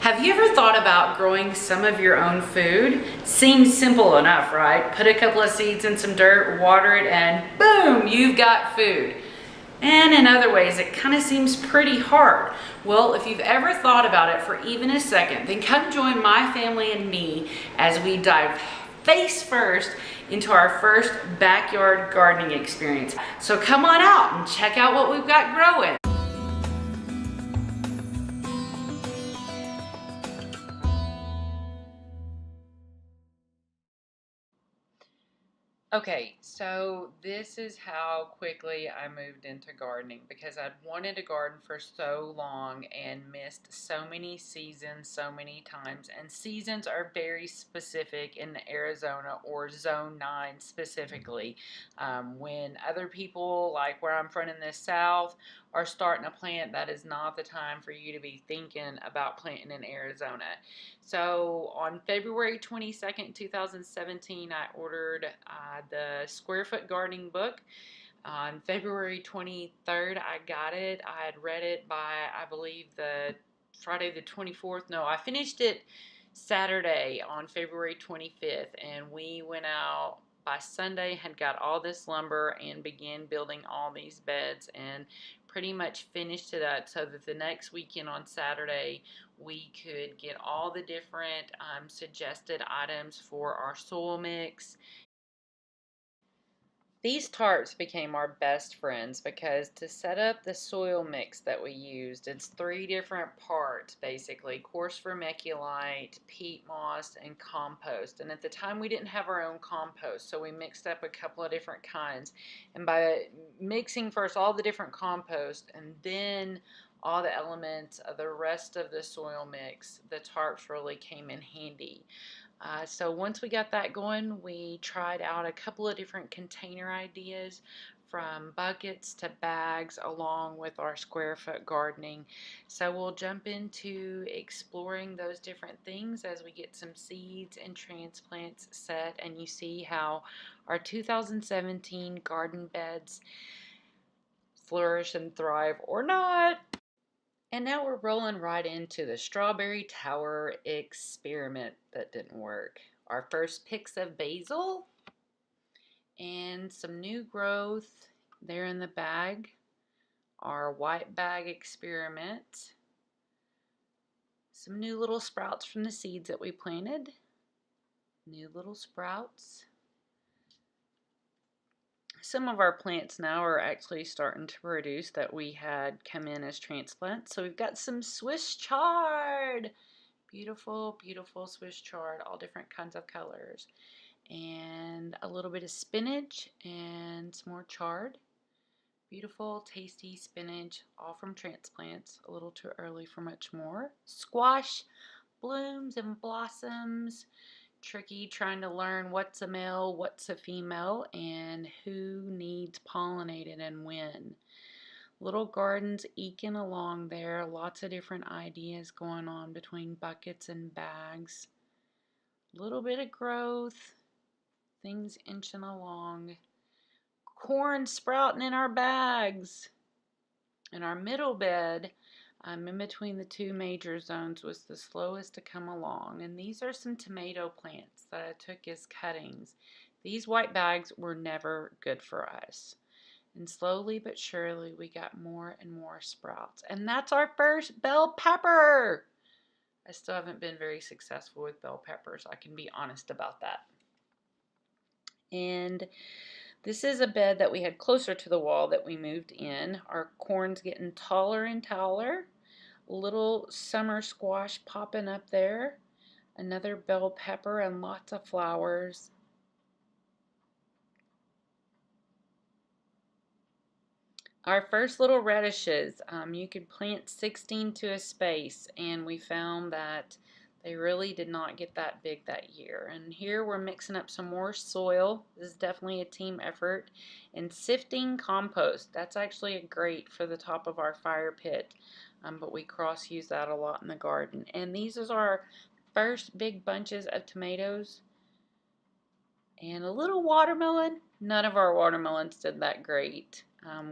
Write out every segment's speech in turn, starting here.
Have you ever thought about growing some of your own food? Seems simple enough, right? Put a couple of seeds in some dirt, water it, and boom, you've got food. And in other ways, it kind of seems pretty hard. Well, if you've ever thought about it for even a second, then come join my family and me as we dive face first into our first backyard gardening experience. So come on out and check out what we've got growing. Okay, so this is how quickly I moved into gardening because I'd wanted to garden for so long and missed so many seasons so many times. And seasons are very specific in Arizona, or Zone 9 specifically. When other people, like where I'm from in the South, are starting a plant, that is not the time for you to be thinking about planting in Arizona. So on February 22nd, 2017, I ordered the Square Foot Gardening book. On February 23rd, I got it. I had read it by, I believe, the Friday the 24th. No, I finished it Saturday on February 25th, and we went out by Sunday, had got all this lumber and began building all these beds and pretty much finished it up so that the next weekend on Saturday we could get all the different suggested items for our soil mix. These tarps became our best friends because to set up the soil mix that we used, it's 3 different parts basically: coarse vermiculite, peat moss, and compost. And at the time we didn't have our own compost, so we mixed up a couple of different kinds. And by mixing first all the different compost and then all the elements of the rest of the soil mix, the tarps really came in handy. So once we got that going, we tried out a couple of different container ideas, from buckets to bags, along with our square foot gardening. So we'll jump into exploring those different things as we get some seeds and transplants set, and you see how our 2017 garden beds flourish and thrive or not. And now we're rolling right into the strawberry tower experiment that didn't work. Our first picks of basil and some new growth there in the bag. Our white bag experiment. Some new little sprouts from the seeds that we planted. New little sprouts. Some of our plants now are actually starting to produce that we had come in as transplants. So we've got some Swiss chard. Beautiful, beautiful Swiss chard, all different kinds of colors. And a little bit of spinach and some more chard. Beautiful, tasty spinach, all from transplants. A little too early for much more. Squash, blooms and blossoms. Tricky trying to learn what's a male, what's a female, and who needs pollinated and when. Little gardens eking along there. Lots of different ideas going on between buckets and bags. Little bit of growth. Things inching along. Corn sprouting in our bags. And our middle bed, in between the 2 major zones, was the slowest to come along. And these are some tomato plants that I took as cuttings. These white bags were never good for us. And slowly but surely we got more and more sprouts. And that's our first bell pepper. I still haven't been very successful with bell peppers. I can be honest about that. And this is a bed that we had closer to the wall that we moved in. Our corn's getting taller and taller. Little summer squash popping up there. Another bell pepper and lots of flowers. Our first little radishes, you could plant 16 to a space, and we found that they really did not get that big that year. And here we're mixing up some more soil. This is definitely a team effort. And sifting compost. That's actually a grate for the top of our fire pit, but we cross-use that a lot in the garden. And these are our first big bunches of tomatoes. And a little watermelon. None of our watermelons did that great.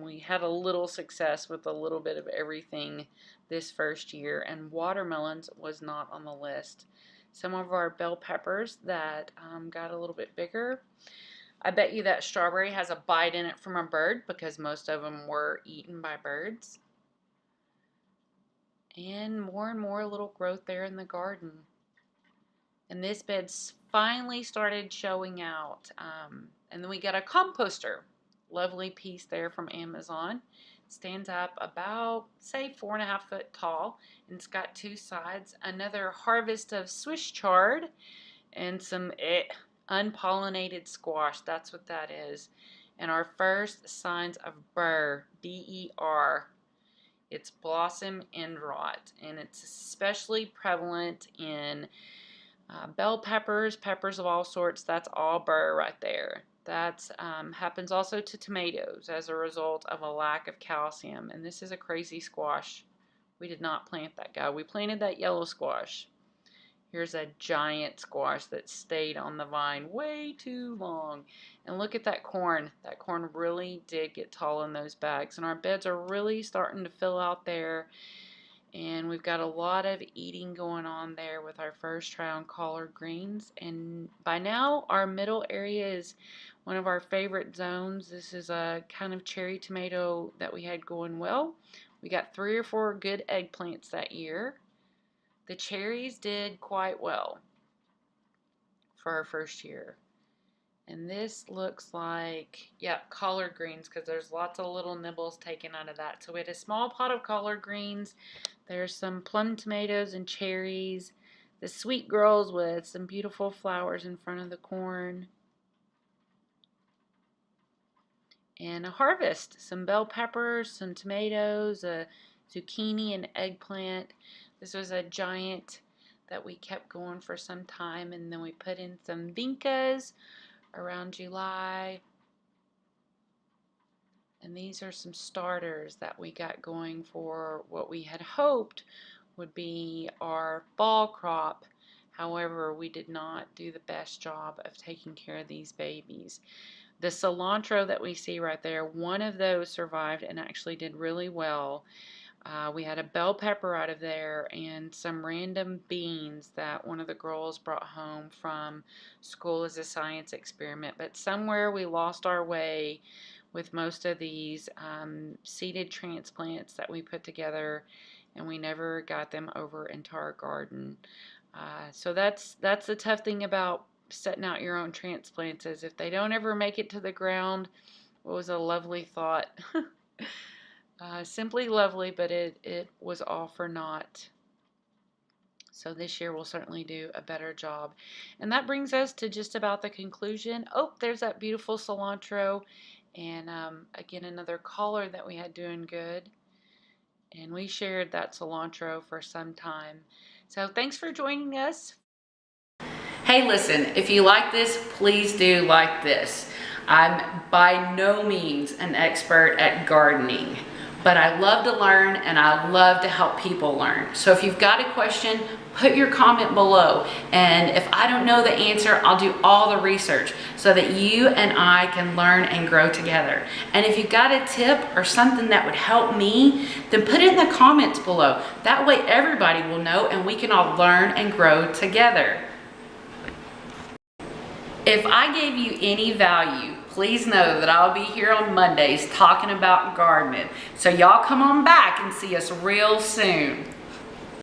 We had a little success with a little bit of everything this first year, and watermelons was not on the list. Some of our bell peppers that got a little bit bigger. I bet you that strawberry has a bite in it from a bird because most of them were eaten by birds. And more little growth there in the garden. And this bed's finally started showing out. And then we got a composter. Lovely piece there from Amazon. Stands up about, say, 4.5 foot tall. And it's got 2 sides. Another harvest of Swiss chard and some unpollinated squash. That's what that is. And our first signs of burr, B-E-R. It's blossom end rot, and it's especially prevalent in bell peppers, peppers of all sorts. That's all burr right there. That happens also to tomatoes as a result of a lack of calcium. And this is a crazy squash. We did not plant that guy. We planted that yellow squash. Here's a giant squash that stayed on the vine way too long. And look at that corn. That corn really did get tall in those bags. And our beds are really starting to fill out there. And we've got a lot of eating going on there with our first try on collard greens. And by now, our middle area is one of our favorite zones. This is a kind of cherry tomato that we had going well. We got 3 or 4 good eggplants that year. The cherries did quite well for our first year. And this looks like, yeah, collard greens, because there's lots of little nibbles taken out of that. So we had a small pot of collard greens. There's some plum tomatoes and cherries. The sweet girls with some beautiful flowers in front of the corn. And a harvest. Some bell peppers, some tomatoes, a zucchini, and eggplant. This was a giant that we kept going for some time, and then we put in some vincas around July. And these are some starters that we got going for what we had hoped would be our fall crop. However, we did not do the best job of taking care of these babies. The cilantro that we see right there, one of those survived and actually did really well. We had a bell pepper out of there and some random beans that one of the girls brought home from school as a science experiment. But somewhere we lost our way with most of these seeded transplants that we put together, and we never got them over into our garden. So that's the tough thing about setting out your own transplants, is if they don't ever make it to the ground. What was a lovely thought. Simply lovely, but it was all for naught. So this year we'll certainly do a better job. And that brings us to just about the conclusion. Oh, there's that beautiful cilantro. And again, another collard that we had doing good. And we shared that cilantro for some time. So thanks for joining us. Hey, listen, if you like this, please do like this. I'm by no means an expert at gardening, but I love to learn and I love to help people learn. So if you've got a question, put your comment below. And if I don't know the answer, I'll do all the research so that you and I can learn and grow together. And if you've got a tip or something that would help me, then put it in the comments below. That way everybody will know and we can all learn and grow together. If I gave you any value, please know that I'll be here on Mondays talking about gardening. So y'all come on back and see us real soon.